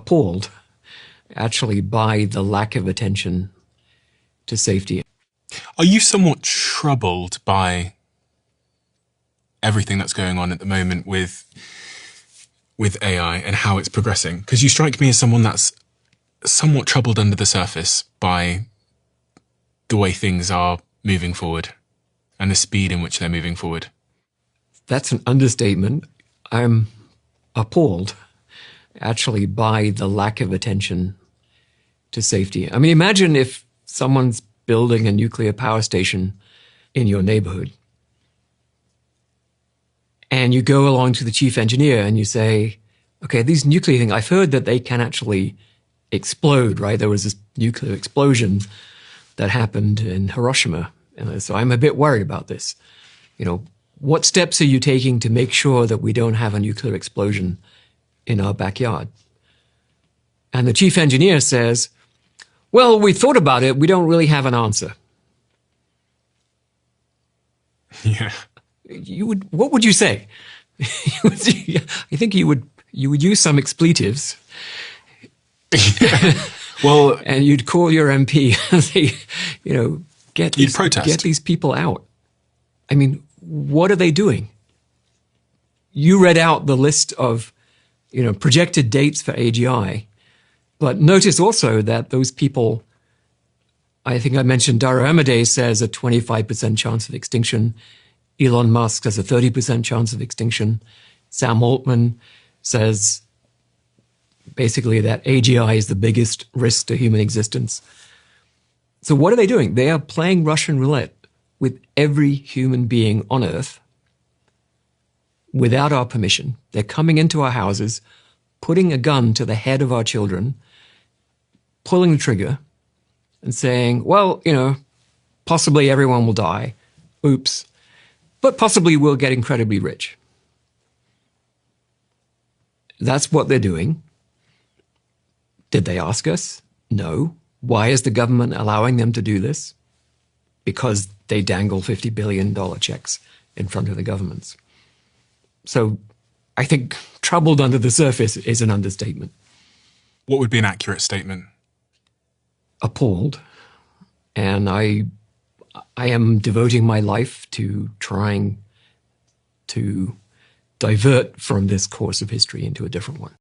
appalled, actually, by the lack of attention to safety. Are you somewhat troubled by everything that's going on at the moment with AI and how it's progressing? Because you strike me as someone that's somewhat troubled under the surface by the way things are moving forward and the speed in which they're moving forward. That's an understatement. I'm appalled, actually, by the lack of attention to safety. I mean, imagine if someone's building a nuclear power station in your neighborhood, and you go along to the chief engineer and you say, okay, these nuclear things, I've heard that they can actually explode, right? There was this nuclear explosion that happened in Hiroshima. And so I'm a bit worried about this. You know, what steps are you taking to make sure that we don't have a nuclear explosion in our backyard? And the chief engineer says, well, we thought about it. We don't really have an answer. Yeah. What would you say? I think you would use some expletives. Well, and you'd call your MP and say, get these people out. I mean, what are they doing? You read out the list of, projected dates for AGI, but notice also that those people, I think I mentioned Dario Amodei says a 25% chance of extinction. Elon Musk has a 30% chance of extinction. Sam Altman says basically that AGI is the biggest risk to human existence. So what are they doing? They are playing Russian roulette with every human being on Earth without our permission. They're coming into our houses, putting a gun to the head of our children, pulling the trigger and saying, well, possibly everyone will die. Oops. But possibly we'll get incredibly rich. That's what they're doing. Did they ask us? No. Why is the government allowing them to do this? Because they dangle $50 billion checks in front of the governments. So I think troubled under the surface is an understatement. What would be an accurate statement? Appalled. And I am devoting my life to trying to divert from this course of history into a different one.